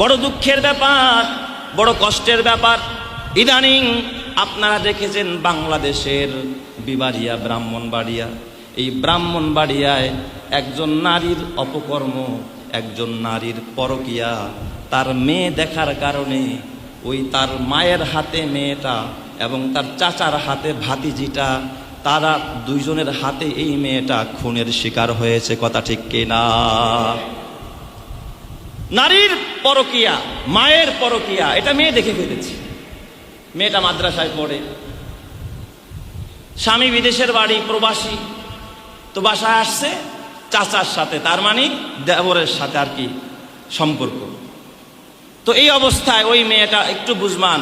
বড় দুঃখের ব্যাপার, বড় কষ্টের ব্যাপার। ইদানিং আপনারা দেখেছেন বাংলাদেশের বিবাড়িয়া, ব্রাহ্মণবাড়িয়া, এই ব্রাহ্মণবাড়িয়ায় একজন নারীর অপকর্ম, একজন নারীর পরকিয়া, তার মেয়ে দেখার কারণে ওই তার মায়ের হাতে মেয়েটা এবং তার চাচার হাতে ভাতিজিটা, তারা দুইজনের হাতে এই মেয়েটা খুনের শিকার হয়েছে। কথা ঠিক কিনা? নারীর পরকিয়া, মায়ের পরকিয়া, এটা মেয়ে দেখে ফেলেছে। মেয়েটা মাদ্রাসায় পড়ে, স্বামী বিদেশের বাড়ি, প্রবাসী, তো বাসায় আসছে চাচার সাথে, তার মানে দেবরের সাথে আর কি সম্পর্ক। তো এই অবস্থায় ওই মেয়েটা একটু বুঝমান,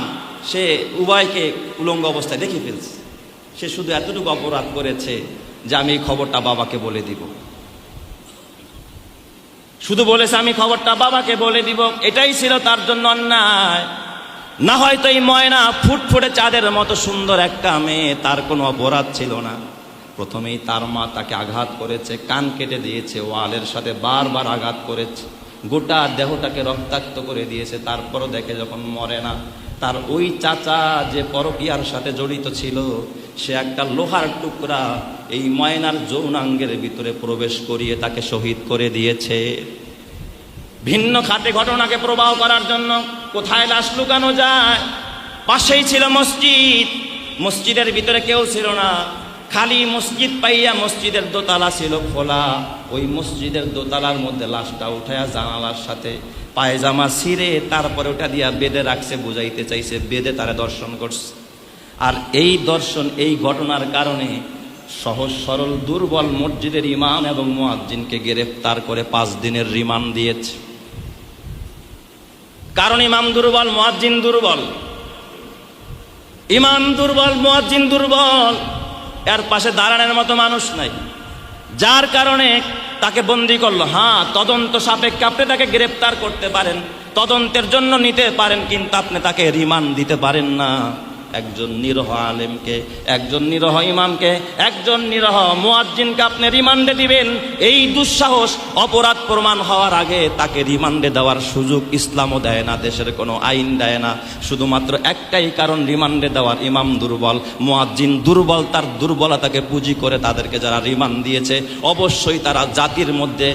সে উভয়কে উলঙ্গ অবস্থায় দেখে ফেলছে। সে শুধু এতটুকু অপরাধ করেছে যে আমি এই খবরটা বাবাকে বলে দিব, শুধু বলেছে আমি খবরটা বাবাকে বলে দিব। এটাই ছিল তার জন্য অন্যায়। না হয়তো এই ময়না ফুটফুটে চাঁদের মতো সুন্দর একটা মেয়ে, তার কোনো অপরাধ ছিল না। প্রথমেই তার মা তাকে আঘাত করেছে, কান কেটে দিয়েছে, ওয়ালের সাথে বারবার আঘাত করেছে, গোটা দেহটাকে রক্তাক্ত করে দিয়েছে। তারপরও দেখে যখন মরে না, তার ওই চাচা যে পরকীয়ার সাথে জড়িত ছিল, সে একটা লোহার টুকরা এই ময়নার যৌনাঙ্গের ভিতরে প্রবেশ করিয়ে তাকে শহীদ করে দিয়েছে। ভিন্ন খাতে ঘটনাকে প্রবাহ করার জন্য কোথায় লাশ লুকানো যায়? পাশেই ছিল মসজিদ, মসজিদের ভিতরে কেউ ছিল না, খালি মসজিদ পাইয়া মসজিদের দোতলা ছিল খোলা। ওই মসজিদের দোতলার মধ্যে লাশটা উঠায়া জানালার সাথে পায়জামা ছিঁড়ে তারপরে ওটা দিয়া বেঁধে রাখছে, বুঝাইতে চাইছে বেঁধে তারা দর্শন করছে। আর এই দর্শন, এই ঘটনার কারণে সহজ সরল দুর্বল মসজিদের ইমাম এবং মুয়াজ্জিনকে গ্রেফতার করে 5 দিনের রিমান্ড দিয়েছে। কারণ ইমাম দুর্বল, মুয়াজ্জিন দুর্বল, ইমাম দুর্বল, মুয়াজ্জিন দুর্বল, এর পাশে দাঁড়ানোর মতো মানুষ নাই, যার কারণে তাকে বন্দি করলো। হ্যাঁ, তদন্ত সাপেক্ষে আপনি তাকে গ্রেফতার করতে পারেন, তদন্তের জন্য নিতে পারেন, কিন্তু আপনি তাকে রিমান্ড দিতে পারেন না। একজন নিরহ আলেমকে, একজন নিরহ ইমামকে, একজন নিরহ মুয়াজ্জিনকে আপনি রিমান্ডে দিবেন, এই দুঃসাহস অপরাধ প্রমাণ হওয়ার আগে তাকে রিমান্ডে দেওয়ার সুযোগ ইসলামও দেয় না, দেশের কোনো আইন দেয় না। শুধুমাত্র একটাই কারণ রিমান্ডে দেওয়ার, ইমাম দুর্বল, মুয়াজ্জিন দুর্বল। তার দুর্বলতাকে পুঁজি করে তাদেরকে যারা রিমান্ড দিয়েছে, অবশ্যই তারা জাতির মধ্যে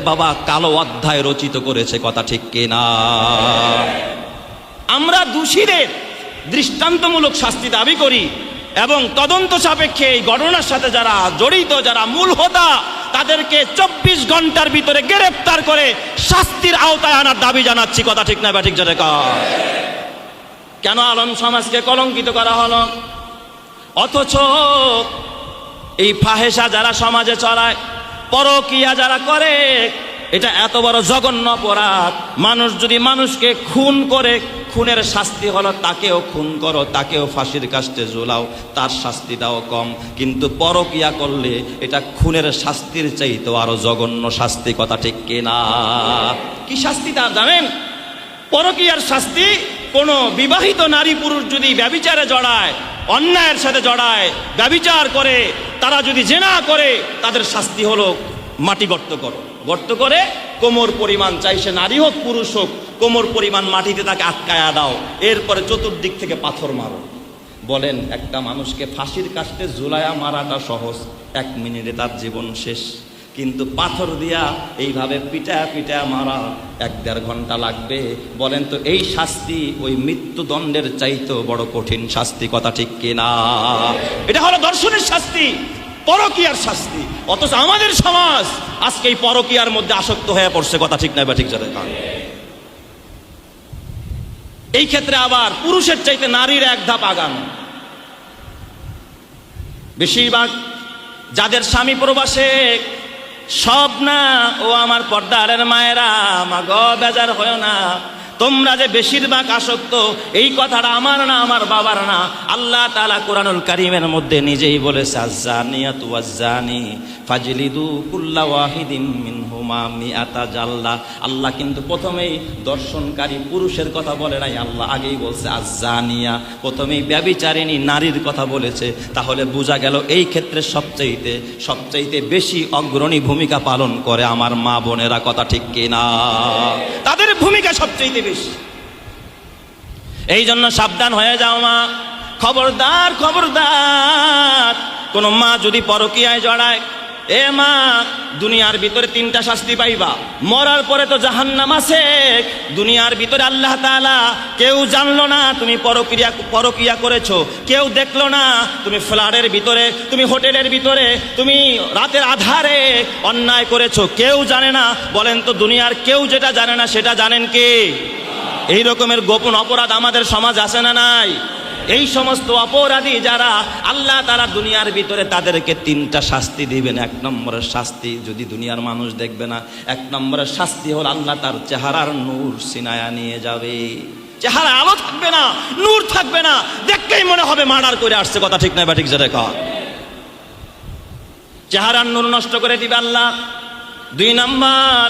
বাবা কালো অধ্যায় রচিত করেছে। কথা ঠিক কিনা? আমরা দোষীদের দৃষ্টান্তমূলক শাস্তি দাবি করি এবং তদন্ত সাপেক্ষে এই ঘটনার সাথে যারা জড়িত, যারা মূল হোতা, তাদেরকে 24 ঘন্টার ভিতরে গ্রেফতার করে শাস্তির আওতায় আনার দাবি জানাচ্ছি। কথা ঠিক না বা ঠিক? যারা কেন আলম সমাজকে কলঙ্কিত করা হলো? অথচ এই ফাহেসা যারা সমাজে চলায়, পরকিয়া যারা করে, এটা এত বড় জঘন্য অপরাধ। মানুষ যদি মানুষকে খুন করে, খুনের শাস্তি হলো তাকেও খুন করো, তাকেও ফাঁসির কাস্টে ঝোলাও, তার শাস্তিটাও কম। কিন্তু পরকিয়া করলে এটা খুনের শাস্তির চাইতেও আরো জঘন্য শাস্তি। কথা ঠিক কিনা? কি শাস্তি তা জানেন? পরকিয়ার শাস্তি, কোনো বিবাহিত নারী পুরুষ যদি ব্যভিচারে জড়ায়, অন্যায়ের সাথে জড়ায়, ব্যভিচার করে, তারা যদি জিনা করে, তাদের শাস্তি হলো মাটি গর্ত করো, গর্ত করে কোমর পরিমাণ, চাই সে নারী হোক পুরুষ হোক, কোমর পরিমাণ মাটিতে তাকে আটকায়া দাও, এরপরে চতুর্দিক থেকে পাথর মারো। বলেন, একটা মানুষকে ফাঁসির কাস্টে ঝুলায়া মারাটা সহজ, 1 মিনিটে তার জীবন শেষ। কিন্তু পাথর দিয়া এইভাবে পিটায়া পিটায়া মারা 1-1.5 ঘন্টা লাগবে। বলেন তো, এই শাস্তি ওই মৃত্যুদণ্ডের চাইতেও বড় কঠিন শাস্তি। কথা ঠিক কিনা? এটা হলো দর্শনের শাস্তি, পরকিয়ার শাস্তি। অথচ আমাদের সমাজ আজকে এই পরকিয়ার মধ্যে আসক্ত হয়ে পড়ছে। কথা ঠিক না বা ঠিক? যারা এই ক্ষেত্রে আবার পুরুষের চাইতে নারীর 1 ধাপ আগানো। বেশিরভাগ যাদের স্বামী প্রবাসে, সব না, ও আমার পর্দারের মায়েরা, মাগ বেজার হয় না, তোমরা যে বেশিরভাগ আসক্ত, এই কথাটা আমার না, আমার বাবার না। আল্লাহ তাআলা কোরআনুল কারীমের মধ্যে নিজেই বলেছে, আয-যানিয়াতু ওয়াজ-যানি ফাজলিদু কুল্লা ওয়াহিদিন মিনহুমা মিআতা জাল্লা। আল্লাহ কিন্তু প্রথমেই দর্শনকারী পুরুষের কথা বলে নাই, আল্লাহ আগেই বলছে আজ্জানিয়া, প্রথমেই ব্যভিচারিণী নারীর কথা বলেছে। তাহলে বোঝা গেল এই ক্ষেত্রে সবচাইতে বেশি অগ্রণী ভূমিকা পালন করে আমার মা বোনেরা, কথা ঠিক কিনা? তাদের ভূমিকা সবচাইতে বেশি। এই জন্য সাবধান হয়ে যাও মা, খবরদার খবরদার। কোন মা যদি পরকীয়ায় জড়ায়, এ মা দুনিয়ার ভিতরে 3টা শাস্তি পাইবা, মরার পরে তো জাহান্নাম আছে। দুনিয়ার ভিতরে আল্লাহ তাআলা কেউ জানলো না তুমি পরকীয়া করেছো, কেউ দেখলো না তুমি ফ্ল্যাটের ভিতরে, তুমি হোটেলের ভিতরে, তুমি রাতের আধারে অন্যায় করেছো, কেউ জানে না। বলেন তো দুনিয়ার কেউ যেটা জানে না সেটা জানেন কি? এই রকমের গোপন অপরাধ আমাদের সমাজ আছে না নাই? এই সমস্ত অপরাধী যারা, আল্লাহ তাআলা দুনিয়ার ভিতরে তাদেরকে 3টা শাস্তি দিবেন। 1 নম্বরের শাস্তি, যদি দুনিয়ার মানুষ দেখবে না, 1 নম্বরের শাস্তি হল আল্লাহ তার চেহারার নূর সিনায়া নিয়ে যাবে। চেহারা আলো থাকবে না, নূর থাকবে না, দেখলেই মনে হবে মার্ডার করে আসছে, কথা ঠিক না? বা ঠিক যেটা কর, চেহারার নূর নষ্ট করে দিবে আল্লাহ। 2 নম্বর,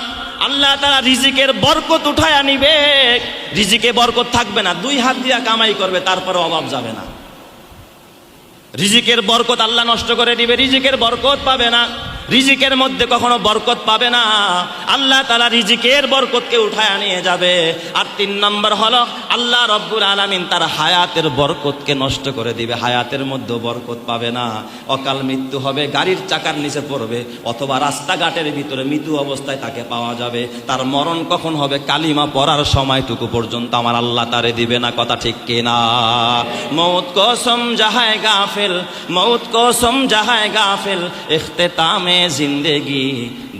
আল্লাহ তাআলা রিজিকের বরকত উঠায়া নিবে, রিজিকে বরকত থাকবে না। 2 হাত দিয়া কামাই করবে, তারপরে অভাব যাবে না। রিজিকের বরকত আল্লাহ নষ্ট করে দিবে, রিজিকের বরকত পাবে না, রিজিকের মধ্যে কখনো বরকত পাবে না। আল্লাহ তাআলা রিজিকের বরকতকে উঠায় নিয়ে যাবে। আর 3 নম্বর হলো আল্লাহ রব্বুল আলামিন তার হায়াতের বরকতকে নষ্ট করে দিবে, হায়াতের মধ্যে বরকত পাবে না। অকাল মৃত্যু হবে, গাড়ির চাকার নিচে পড়বে, অথবা রাস্তাঘাটের ভিতরে মৃত্যু অবস্থায় তাকে পাওয়া যাবে। তার মরণ কখন হবে? কালিমা পড়ার সময়টুকু পর্যন্ত আমার আল্লাহ তারে দিবে না, কথা ঠিক কিনা? মৌত কো সমঝা হ্যায় গাফিল, মৌত কো সমঝা হ্যায় গাফিল, ইখতিতামে জিন্দেগি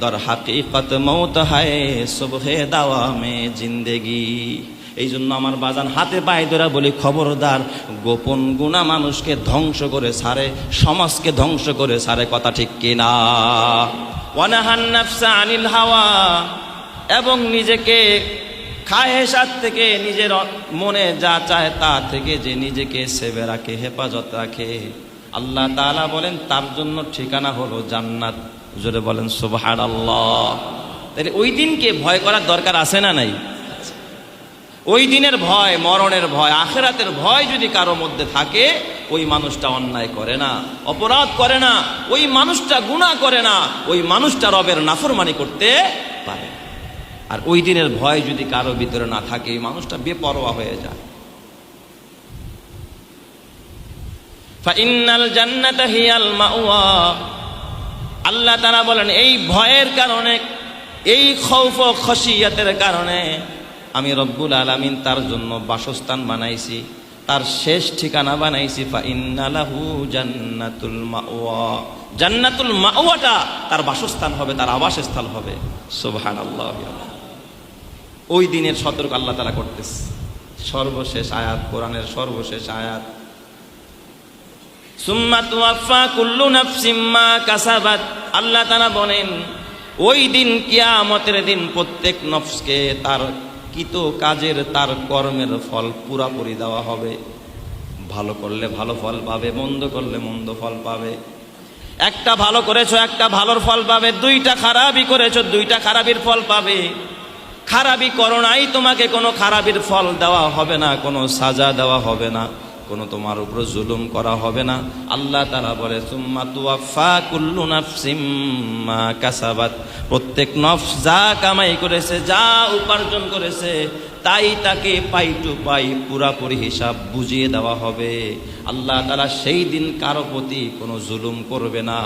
দর হাকিকত মৌত হায় সুবহে দাওয়ামে জিন্দেগি। এই জন্য আমার বাজান হাতে পায়ে ধরে বলি, খবরদার, গোপন গুনাহ মানুষকে ধ্বংস করে ছাড়ে, সমাজকে ধ্বংস করে ছাড়ে, কথা ঠিক কিনা? ওয়ানাহান নাফসা আনিল হাওয়া, এবং নিজেকে খায়েশাত থেকে, নিজের মনে যা চায় তা থেকে যে নিজেকে সেবে রাখে, হেফাজত রাখে, আল্লাহ তাআলা বলেন তার জন্য ঠিকানা হলো জান্নাত। জোরে বলেন সুবহানাল্লাহ। তাহলে ওই দিনকে ভয় করার দরকার আছে না নাই? ওই দিনের ভয়, মরণের ভয়, আখিরাতের ভয় যদি কারো মধ্যে থাকে, ওই মানুষটা অন্যায় করে না, অপরাধ করে না, ওই মানুষটা গুনাহ করে না, ওই মানুষটা রবের নাফরমানি করতে পারে। আর ওই দিনের ভয় যদি কারো ভিতরে না থাকে, এই মানুষটা বেপরোয়া হয়ে যায়। ফাইন্নাল জান্নাতা হিয়াল মাওয়া, আল্লাহ তাআলা বলেন এই ভয়ের কারণে, এই খৌফ ও খশিয়াতের কারণে আমি রব্বুল আলামিন তার জন্য বাসস্থান বানাইছি, তার শেষ ঠিকানা বানাইছি। ফাইন্না লাহু জান্নাতুল মাওয়া, জান্নাতুল মাওয়াটা তার বাসস্থান হবে, তার আবাসস্থল হবে। সুবহানাল্লাহ। ওই দিনের সতর্ক আল্লাহ তাআলা করতেছে। সর্বশেষ আয়াত, কোরআনের সর্বশেষ আয়াত, সুম্মা তুওয়াফা কুল্লু নাফসিম মা কাসাবাত। আল্লাহ তাআলা বলেন ওই দিন, কিয়ামতের দিন, প্রত্যেক নফসকে তার কৃত কাজের, তার কর্মের ফল পুরাপুরি দেওয়া হবে। ভালো করলে ভালো ফল পাবে, মন্দ করলে মন্দ ফল পাবে। একটা ভালো করেছো, একটা ভালোর ফল পাবে, 2টা খারাপি করেছো, 2টা খারাপির ফল পাবে। খারাপি করো নাই, তোমাকে কোনো খারাপির ফল দেওয়া হবে না, কোনো সাজা দেওয়া হবে না, কোনো তোমার উপর জুলুম করা হবে না। আল্লাহ তাআলা বলে সুম্মা তুওয়াফা কুল্লু নাফসিম মা কাসাবাত, প্রত্যেক নফস যা কামাই করেছে, যা উপার্জন করেছে, তাই তাকে পাই টু পাই পুরাপুরি হিসাব বুঝিয়ে দেওয়া হবে। আল্লাহ তাআলা সেই দিন কারো প্রতি কোনো জুলুম করবে না।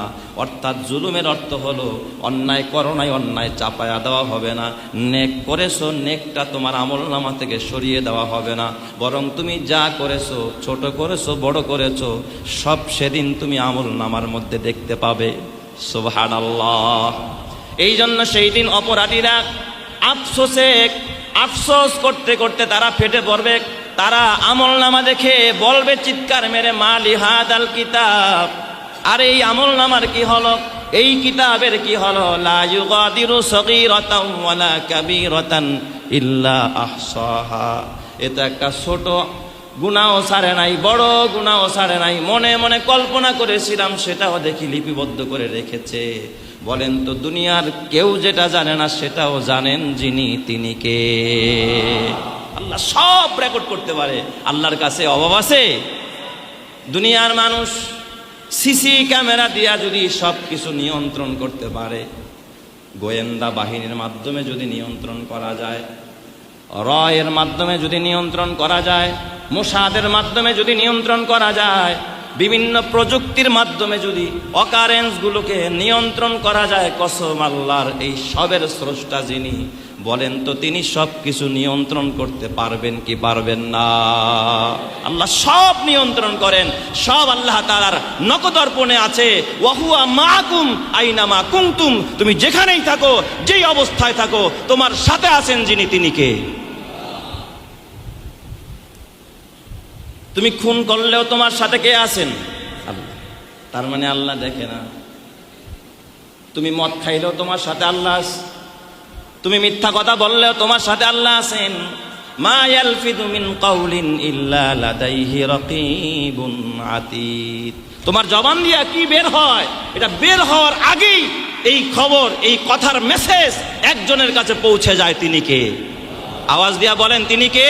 অর্থাৎ জুলুমের অর্থ হলো অন্যায় করো নাই, অন্যায় চাপায়া দেওয়া হবে না। নেক করেছো, নেকটা তোমার আমলনামা থেকে সরিয়ে দেওয়া হবে না, বরং তুমি যা করেছো, ছোট করেছো, বড় করেছো, সব সেদিন তুমি আমলনামার মধ্যে দেখতে পাবে। সুবহানাল্লাহ। এই জন্য সেই দিন অপরাধীরা আফসোস করতে করতে তারা ফেটে পড়বে। তারা আমলনামা দেখে বলবে চিৎকার মেরে, মালি হাদাল কিতাব, আর এই আমলনামার কি হলো, এই কিতাবের কি হলো, লা ইউগাদিরু সগীরাতান ওয়ালা কাবীরাতান ইল্লা আহসাহা। এটা একটা ছোট গুনাহও ছাড়ে নাই, বড় গুনাহও ছাড়ে নাই। মনে মনে কল্পনা করেছিলাম, সেটাও দেখি লিপিবদ্ধ করে রেখেছে। বলেন তো দুনিয়ার কেউ যেটা জানে না সেটাও জানেন যিনি, তিনি কে? আল্লাহ সব রেকর্ড করতে পারে, আল্লাহর কাছে অভাব আছে? দুনিয়ার মানুষ সিসি ক্যামেরা দিয়া যদি সব কিছু নিয়ন্ত্রণ করতে পারে, গোয়েন্দা বাহিনীর মাধ্যমে যদি নিয়ন্ত্রণ করা যায়, রয়ের মাধ্যমে যদি নিয়ন্ত্রণ করা যায়, মোসাদের মাধ্যমে যদি নিয়ন্ত্রণ করা যায়, বিভিন্ন প্রযুক্তির মাধ্যমে যদি অকারেন্সগুলোকে নিয়ন্ত্রণ করা যায়, কসম আল্লাহর এই সবের স্রষ্টা যিনি, বলেন তো তিনি সব কিছু নিয়ন্ত্রণ করতে পারবেন কি পারবেন না? আল্লাহ সব নিয়ন্ত্রণ করেন, সব আল্লাহ তাআলার নখদর্পণে আছে। ওয়াহুয়া মাকুম আইনামা কুনতুম, তুমি যেখানেই থাকো, যেই অবস্থায় থাকো, তোমার সাথে আছেন যিনি, তিনি কে? তুমি খুন করলেও তোমার সাথে কে আছেন? আল্লাহ। তার মানে আল্লাহ দেখে না? তুমি মদ খাইলেও তোমার সাথে আল্লাহ আছে, তুমি মিথ্যা কথা বললেও তোমার সাথে আল্লাহ আছেন। মা ইয়ালফিযু মিন কাউলিন ইল্লা লাদাইহি রাকীবুন আতীদ। তোমার জবান দিয়া কি বের হয়, এটা বের হওয়ার আগেই এই খবর, এই কথার মেসেজ একজনের কাছে পৌঁছে যায়, তিনি কে? আওয়াজ দিয়া বলেন, তিনি কে?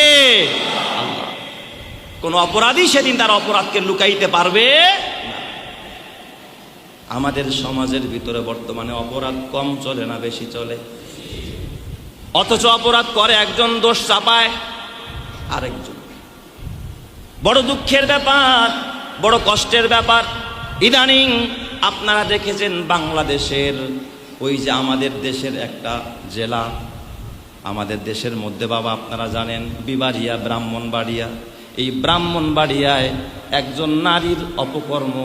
আল্লাহ। কোন অপরাধী সেদিন তার অপরাধকে লুকাইতে পারবে না। আমাদের সমাজের ভিতরে বর্তমানে অপরাধ কম চলে না বেশি চলে? অথচ অপরাধ করে একজন, দোষ চাপায় আরেকজন। বড় দুঃখের ব্যাপার, বড় কষ্টের ব্যাপার। ইদানিং আপনারা দেখেছেন বাংলাদেশের ওই যে আমাদের দেশের একটা জেলা, আমাদের দেশের মধ্যে বাবা আপনারা জানেন বিবাড়িয়া, ব্রাহ্মণবাড়িয়া। এই ব্রাহ্মণবাড়িয়ায় একজন নারীর অপকর্ম,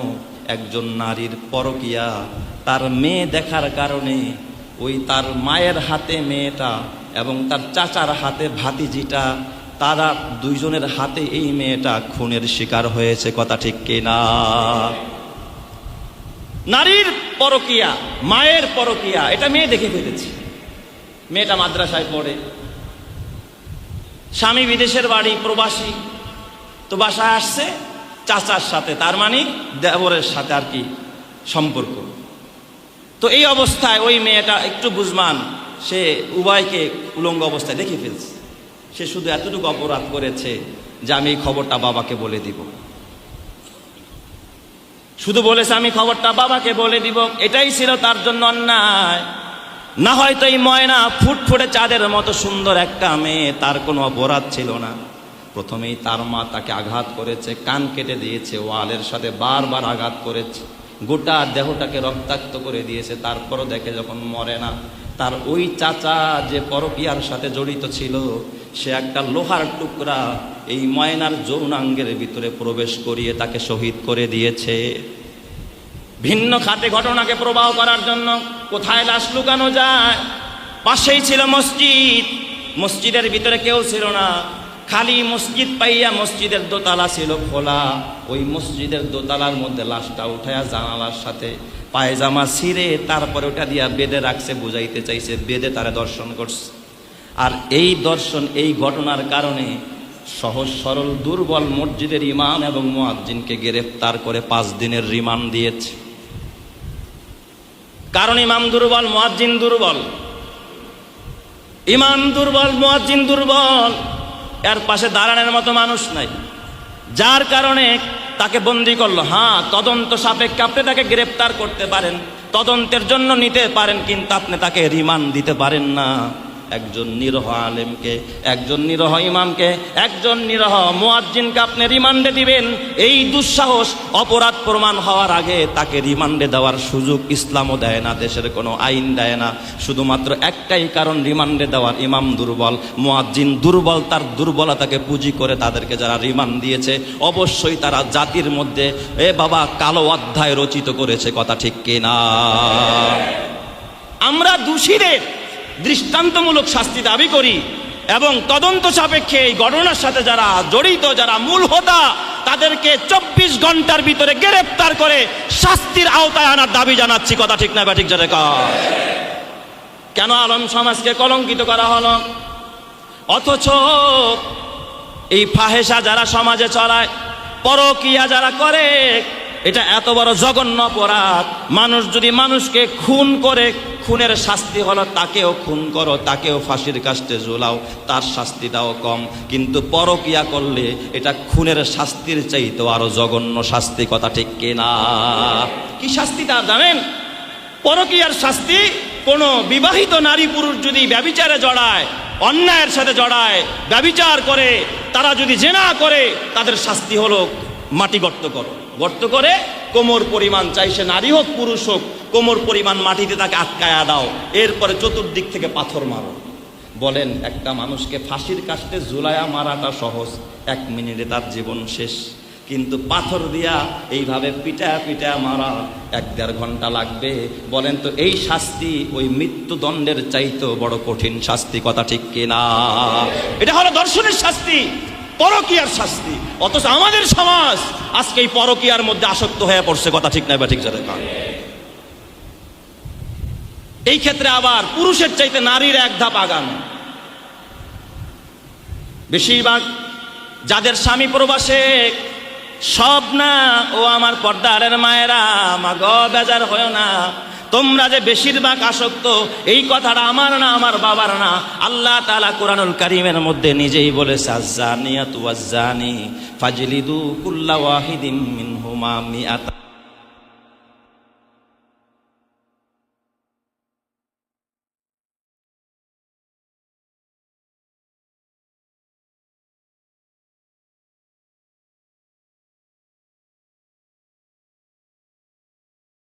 একজন নারীর পরকিয়া, তার মেয়ে দেখার কারণে ওই তার মায়ের হাতে মেয়েটা এবং তার চাচার হাতে ভাতিজিটা, তারা দুইজনের হাতে এই মেয়েটা খুনের শিকার হয়েছে। কথা ঠিক কিনা? নারীর পরকিয়া, মায়ের পরকিয়া, এটা মেয়ে দেখে ফেলেছে। মেয়েটা মাদ্রাসায় পড়ে, স্বামী বিদেশের বাড়ি, প্রবাসী, তো বাসায় আসছে চাচার সাথে, তার মানে দেবরের সাথে আর কি সম্পর্ক। তো এই অবস্থায় ওই মেয়েটা একটু বুঝমান, সে উভয়কে উলঙ্গ অবস্থায় দেখে ফেলছে। সে শুধু এতটুকু অপরাধ করেছে যে আমি এই খবরটা বাবাকে বলে দিব। শুধু বলেছে আমি খবরটা বাবাকে বলে দিব, এটাই ছিল তার জন্য অন্যায়। না হয়তো এই ময়না ফুটফুটে চাঁদের মতো সুন্দর একটা মেয়ে, তার কোনো অপরাধ ছিল না। প্রথমেই তার মা তাকে আঘাত করেছে, কান কেটে দিয়েছে, ওয়ালের সাথে বারবার আঘাত করেছে, গোটা দেহটাকে রক্তাক্ত করে দিয়েছে। তারপরও দেখে যখন মরে না, তার ওই চাচা যে পরকীয়ার সাথে জড়িত ছিল, সে একটা লোহার টুকরা এই ময়নার যৌনাঙ্গের ভিতরে প্রবেশ করিয়ে তাকে শহীদ করে দিয়েছে। ভিন্ন খাতে ঘটনাকে প্রবাহ করার জন্য কোথায় লাশ লুকানো যায়? পাশেই ছিল মসজিদ, মসজিদের ভিতরে কেউ ছিল না, খালি মসজিদ পাইয়া মসজিদের দোতলা ছিল খোলা। ওই মসজিদের দোতলার মধ্যে লাশটা উঠায়া জানালার সাথে পায়জামা ছিঁড়ে তারপরে ওটা দিয়া বেঁধে রাখছে, বুঝাইতে চাইছে বেঁধে তারা দর্শন করছে। আর এই দর্শন, এই ঘটনার কারণে সহজ সরল দুর্বল মসজিদের ইমাম এবং মুয়াজ্জিনকে গ্রেফতার করে 5 দিনের রিমান্ড দিয়েছে। কারণ ইমাম দুর্বল, মুয়াজ্জিন দুর্বল, ইমাম দুর্বল, মুয়াজ্জিন দুর্বল, এর পাশে দাঁড়ানোর মতো মানুষ নাই, যার কারণে তাকে বন্দী করলো। হ্যাঁ, তদন্ত সাপেক্ষে আপনি তাকে গ্রেফতার করতে পারেন, তদন্তের জন্য নিতে পারেন, কিন্তু আপনি তাকে রিমান্ড দিতে পারেন না। একজন নিরহ আলেমকে, একজন নিরহ ইমামকে, একজন নিরহ মুয়াজ্জিনকে আপনি রিমান্ডে দিবেন, এই দুঃসাহস অপরাধ প্রমাণ হওয়ার আগে তাকে রিমান্ডে দেওয়ার সুযোগ ইসলামও দেয় না, দেশের কোনো আইন দেয় না। শুধুমাত্র একটাই কারণ রিমান্ডে দেওয়ার, ইমাম দুর্বল, মুয়াজ্জিন দুর্বল। তার দুর্বলতাকে পুঁজি করে তাদেরকে যারা রিমান্ড দিয়েছে, অবশ্যই তারা জাতির মধ্যে বাবা কালো অধ্যায় রচিত করেছে। কথা ঠিক কিনা? আমরা দোষীদের দৃষ্টান্তমূলক শাস্তি দাবি করি এবং তদন্ত সাপেক্ষে এই ঘটনার সাথে যারা জড়িত, যারা মূল হোতা, তাদেরকে 24 ঘন্টার ভিতরে গ্রেফতার করে শাস্তির আওতায় আনার দাবি জানাচ্ছি। কথা ঠিক না ঠিক? যারা কেন আলম সমাজকে কলঙ্কিত করা হলো? অথচ এই ফাহেসা যারা সমাজে চলায়, পরকিয়া যারা করে, এটা এত বড় জঘন্য অপরাধ। মানুষ যদি মানুষকে খুন করে, খুনের শাস্তি হলো তাকেও খুন করো, তাকেও ফাঁসির কাস্টে ঝুলাও, তার শাস্তিটাও কম। কিন্তু পরকিয়া করলে এটা খুনের শাস্তির চাইতেও আরো জঘন্য শাস্তি, কথা ঠিক কিনা? কি শাস্তি তার জানেন? পরকিয়ার শাস্তি, কোনো বিবাহিত নারী পুরুষ যদি ব্যভিচারে জড়ায়, অন্যায়ের সাথে জড়ায়, ব্যভিচার করে, তারা যদি জেনা করে, তাদের শাস্তি হলো মাটি গর্ত করো, গর্ত করে কোমর পরিমাণ, চাই সে নারী হোক পুরুষ হোক, কোমর পরিমাণ মাটিতে তাকে আটকায়া দাও, এরপরে চতুর্দিক থেকে পাথর মারো। বলেন, একটা মানুষকে ফাঁসির কাস্টে ঝুলায়া মারাটা সহজ, 1 মিনিটে তার জীবন শেষ। কিন্তু পাথর দিয়া এইভাবে পিটা পিটা মারা 1-1.5 ঘন্টা লাগবে। বলেন তো, এই শাস্তি ওই মৃত্যুদণ্ডের চাইতেও বড় কঠিন শাস্তি, কথা ঠিক কিনা? এটা হলো দর্শনের শাস্তি, পরকিয়ার শাস্তি। অথচ আমাদের সমাজ আজকে এই পরকিয়ার মধ্যে আসক্ত হয়ে পড়ছে, কথা ঠিক নাই বা ঠিক যাদের কারণ। এই ক্ষেত্রে আবার পুরুষের চাইতে নারীর 1 ধাপ আগানো। বেশিরভাগ যাদের স্বামী প্রবাসে, সব না ও আমার পর্দারের মায়েরা, মাগ বেজার হয় না, তোমরা যে বেশিরভাগ আসক্ত, এই কথাটা আমার না, আমার বাবার না। আল্লাহ তাআলা কোরআনুল কারীমের মধ্যে নিজেই বলেছে, আয-যানিয়াতু ওয়াজ-যানি ফাজলিদু কুল্লা ওয়াহিদিম মিনহুমা মিআতা